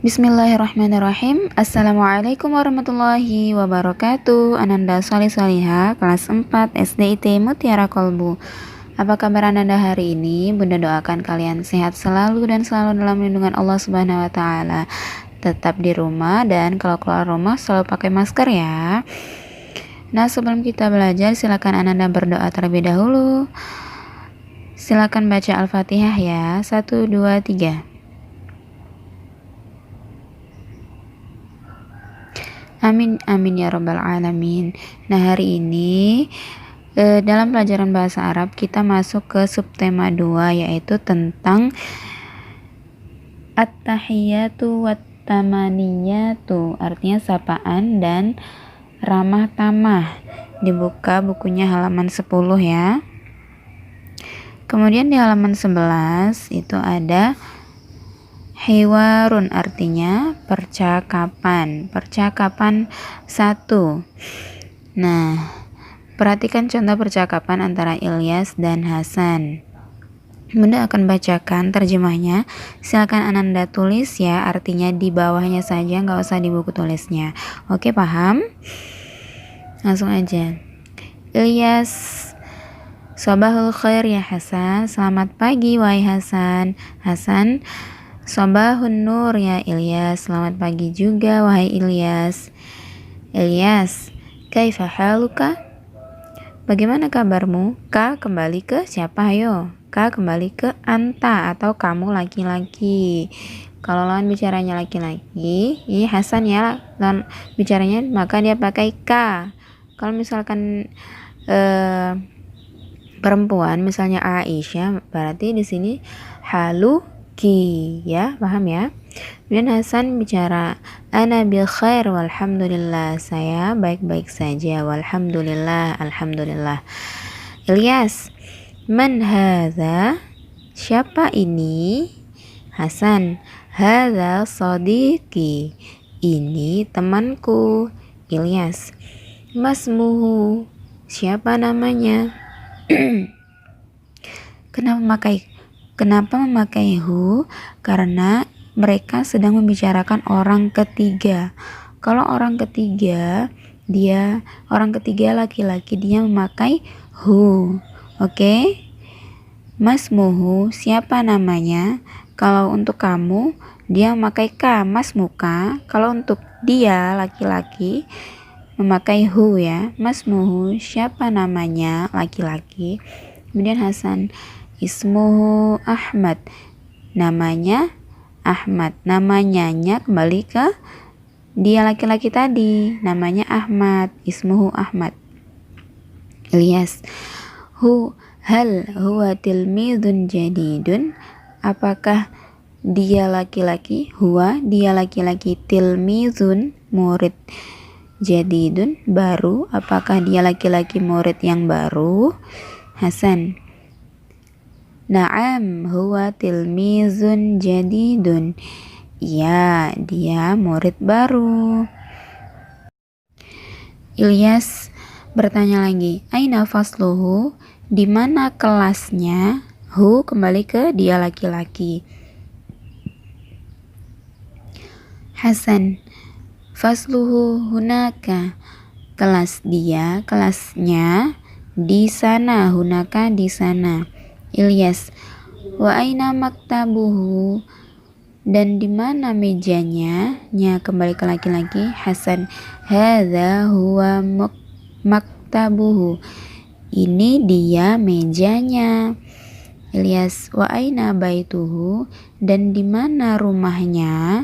Bismillahirrahmanirrahim. Assalamualaikum warahmatullahi wabarakatuh. Ananda Solih Soliha, kelas 4 SDIT Mutiara Kolbu. Apa kabar Ananda hari ini? Bunda doakan kalian sehat selalu dan selalu dalam lindungan Allah Subhanahu wa taala. Tetap di rumah dan kalau keluar rumah selalu pakai masker ya. Nah, sebelum kita belajar silakan Ananda berdoa terlebih dahulu. Silakan baca Al-Fatihah ya. 1 2 3. Amin, amin ya robbal alamin. Nah, hari ini dalam pelajaran bahasa Arab kita masuk ke subtema 2, yaitu tentang at-tahiyatu wat-tamaniyatu, artinya sapaan dan ramah tamah. Dibuka bukunya halaman 10 ya. Kemudian di halaman 11 itu ada hiwarun, artinya percakapan 1. Nah, perhatikan contoh percakapan antara Ilyas dan Hasan. Bunda akan bacakan terjemahnya. Silakan Ananda tulis ya, artinya di bawahnya saja, nggak usah di buku tulisnya. Oke, paham? Langsung aja. Ilyas: Sabahul khair ya Hasan. Selamat pagi wahai Hasan. Hasan: Sabahun nur ya Ilyas. Selamat pagi juga wahai Ilyas. Ilyas: Kaifa haluka? Bagaimana kabarmu? Ka kembali ke siapa? Ayo. Ka kembali ke anta atau kamu laki-laki. Kalau lawan bicaranya laki-laki, ini Hasan ya, lawan bicaranya maka dia pakai ka. Kalau misalkan perempuan, misalnya Aisyah, berarti di sini halu ki ya, paham ya? Kemudian Hasan bicara, ana bil khair walhamdulillah, saya baik-baik saja walhamdulillah, alhamdulillah. Ilyas: Man hadza? Siapa ini? Hasan: Hadza sadiqi, ini temanku. Ilyas: Masmuhu? Siapa namanya? Kenapa memakai hu? Karena mereka sedang membicarakan orang ketiga. Kalau orang ketiga laki-laki, dia memakai hu. Oke? Masmuhu, siapa namanya? Kalau untuk kamu, dia memakai ka, masmuka. Kalau untuk dia laki-laki, memakai hu ya. Masmuhu, siapa namanya? Laki-laki. Kemudian Hasan: Ismuhu Ahmad, namanya Ahmad. Namanya kembali ke dia laki-laki tadi, namanya Ahmad. Ismuhu Ahmad. Ilyas: Hal huwa tilmidun jadidun? Apakah dia laki-laki? Huwa, dia laki-laki. Tilmizun, murid. Jadidun, baru. Apakah dia laki-laki murid yang baru? Hasan: Na'am huwa tilmizun jadidun. Ya, dia murid baru. Ilyas bertanya lagi, aina fasluhu? Di mana kelasnya? Hu kembali ke dia laki-laki. Hasan: Fasluhu hunaka. Kelasnya di sana. Hunaka di sana. Ilyas: Wa aina maktabuhu? Dan di mana mejanya? Nya kembali ke laki-laki. Hasan: Hadza huwa maktabuhu. Ini dia mejanya. Ilyas: Wa aina baituhu? Dan di mana rumahnya?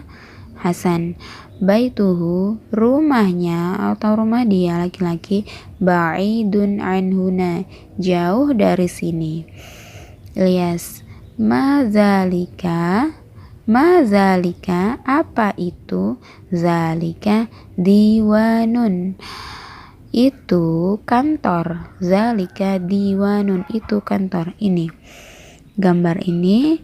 Hasan: Baituhu, rumahnya atau rumah dia laki-laki, ba'idun anhuna, jauh dari sini. Ilyas: Mazalika? Apa itu? Zalika diwanun, itu kantor. Zalika diwanun, itu kantor. Ini gambar ini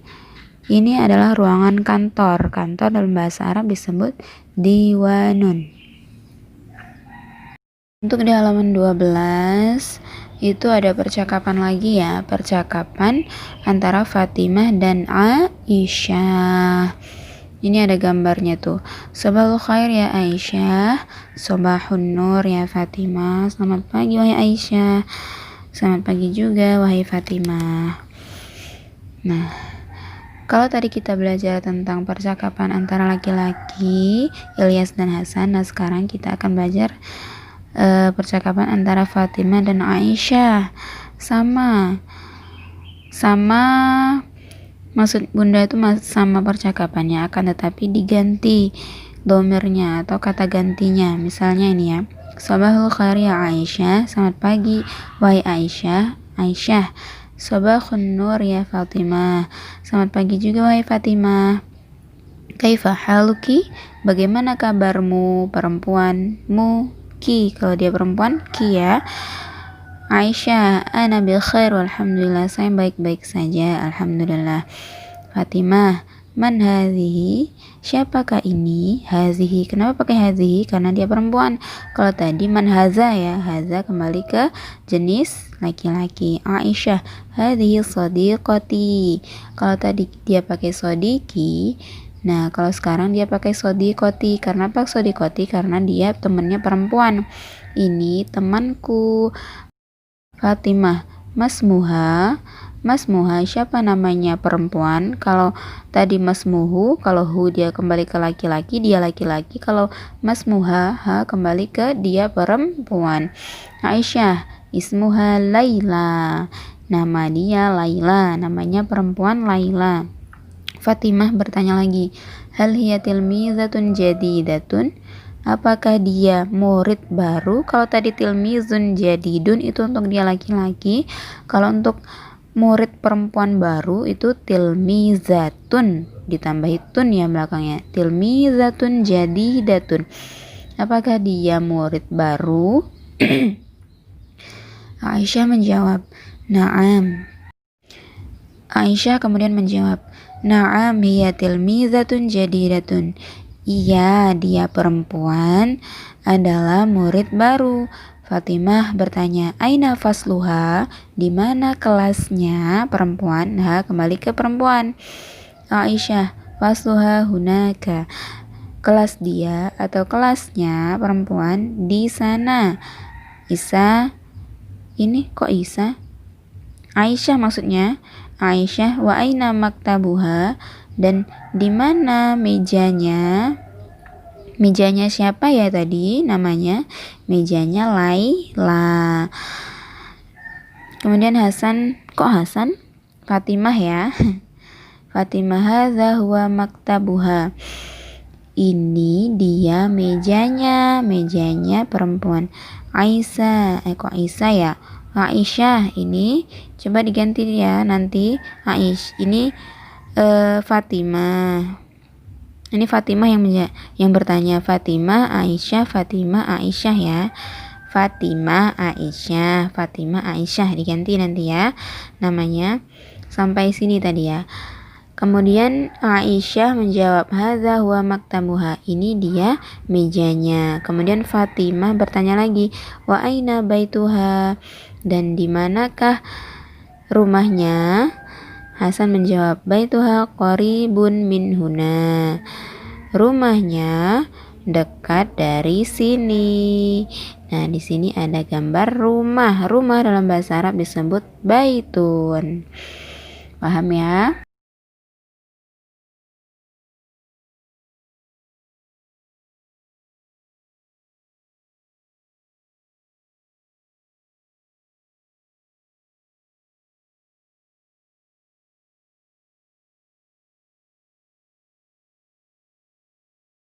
adalah ruangan kantor. Kantor dalam bahasa Arab disebut diwanun. Untuk di halaman 12 itu ada percakapan lagi ya, percakapan antara Fatimah dan Aisyah. Ini ada gambarnya tuh. Sabahul khair ya Aisyah, sobahun nur ya Fatimah. Selamat pagi wahai Aisyah. Selamat pagi juga wahai Fatimah. Nah, kalau tadi kita belajar tentang percakapan antara laki-laki Ilyas dan Hasan, nah sekarang kita akan belajar percakapan antara Fatimah dan Aisyah. Sama maksud bunda itu sama percakapannya, akan tetapi diganti domirnya atau kata gantinya. Misalnya ini ya, Sabahul khair ya Aisyah, selamat pagi wahai Aisyah. Sabahun nur ya Fatimah, selamat pagi juga wahai Fatimah. Kaifa haluki, bagaimana kabarmu perempuanmu? Ki, kalau dia perempuan ki ya. Aisyah, ana bil khair walhamdulillah, saya baik-baik saja alhamdulillah. Fatimah, man hazihi, siapakah ini? Hazihi, kenapa pakai hazihi? Karena dia perempuan. Kalau tadi man haza ya, haza kembali ke jenis laki-laki. Aisyah, hazihi sadiqati. Kalau tadi dia pakai sodiki, nah kalau sekarang dia pakai sodiqoti. Karena apa sodiqoti? Karena dia temannya perempuan. Ini temanku. Fatimah, Masmuha siapa namanya perempuan? Kalau tadi Masmuhu, kalau hu dia kembali ke laki-laki, dia laki-laki. Kalau Masmuha, ha kembali ke dia perempuan. Aisyah, ismuha Laila, nama dia Laila, namanya perempuan Laila. Fatimah bertanya lagi, hal hiya tilmizatun jadidatun, apakah dia murid baru? Kalau tadi tilmizun jadidun itu untuk dia laki-laki, kalau untuk murid perempuan baru itu tilmizatun, ditambahi tun ya belakangnya, tilmizatun jadidatun, apakah dia murid baru? Aisyah menjawab, na'am. Aisyah kemudian menjawab, na'am hiya tilmizatun jadidatun, iya, dia perempuan adalah murid baru. Fatimah bertanya, aina fasluha, di mana kelasnya perempuan? Ha, kembali ke perempuan. Aisyah, fasluha hunaka, kelas dia atau kelasnya perempuan di sana. Isa, ini kok Isa? Aisyah maksudnya. Aisyah, wa aina maktabuha, dan di mana mejanya? Mejanya siapa ya tadi namanya? Mejanya Laila. Kemudian Hasan, kok Hasan? Fatimah ya. Fatimah, hadza huwa maktabuha, ini dia mejanya perempuan. Aisyah, kok Aisyah ya? Aisyah, ini coba diganti ya nanti. Ini Fatimah. Ini Fatimah yang bertanya. Fatimah, Aisyah, Fatimah, Aisyah ya. Fatimah, Aisyah diganti nanti ya namanya. Sampai sini tadi ya. Kemudian Aisyah menjawab, hadza huwa maktabuha, ini dia mejanya. Kemudian Fatimah bertanya lagi, wa aina baituha, dan di manakah rumahnya? Hasan menjawab, baituha qaribun min huna, rumahnya dekat dari sini. Nah, di sini ada gambar rumah. Rumah dalam bahasa Arab disebut baitun. Paham ya?